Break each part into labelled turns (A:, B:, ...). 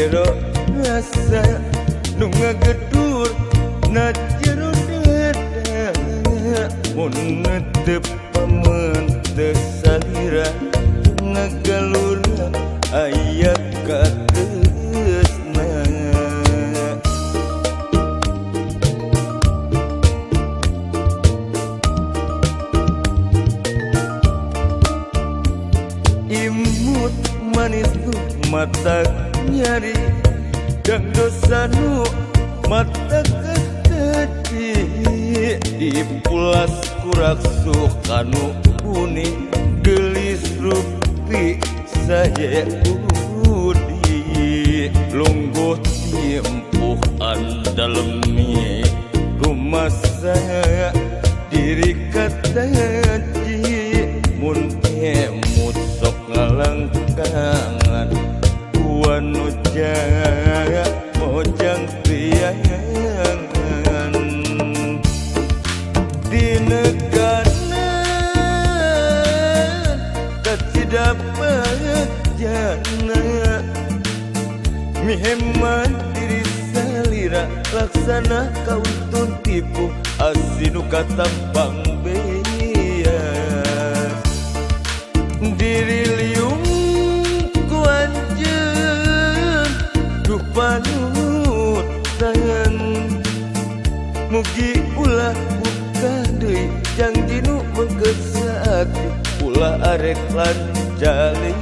A: jero rasa nu ngagedur na jero dada mun teu pamen teu salira ngagaluna aya katresna imut manis nu mata nyari dan dosa nu mata keteti dipulas kurak sukanu kuning gelis rupi saya udi lungguh tiempuh andalemi rumah saya diri kataji mun emut sok ngalangkangan wanu jaga mojang priangan di negara ketidapat jana miheman diri salira laksana kauntun tipu asinu katampang beas diri liung kuanjen duh panut tangan mugi ulah buka deui janji nu menggesaat ulah arek lan jalin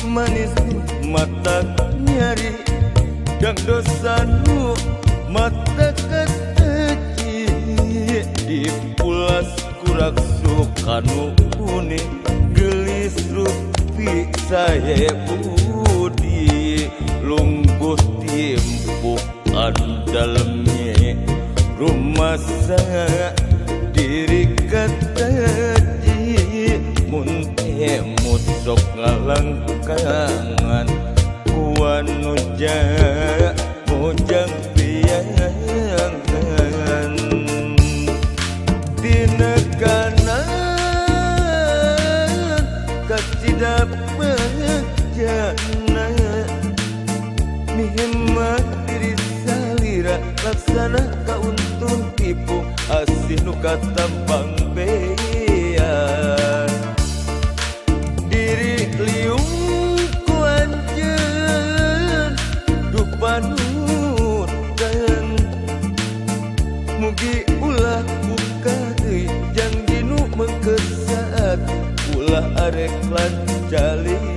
A: manis mata nyari dan dosa nu mata keteci dipulas kurak sukanu kuning gelis rupi saya budi lungguh timpuk andalemi rumah saya diri kataji mun emut sok ngalangkangan wanu jaga mojang priangan di negara katidapat jana mihemat diri salira laksana kauntun tipu asinu katampang beas diri liung kuanjen duh panutan mugi ulah buka deui janji nu mengkesaat ulah arek lan jalin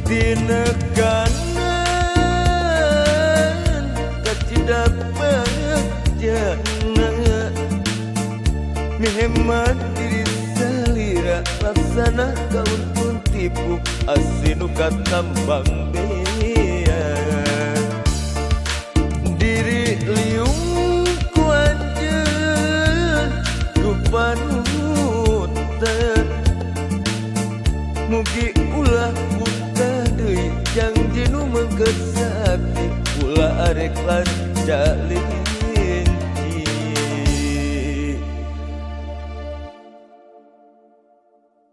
A: di negara katidapat jana mihemat diri salira laksana kauntun tipu asinu katambang beas diri liung kuanjen duh panutan mugi ulah buka deui janji nu mengkesaati ulah arek lan jalin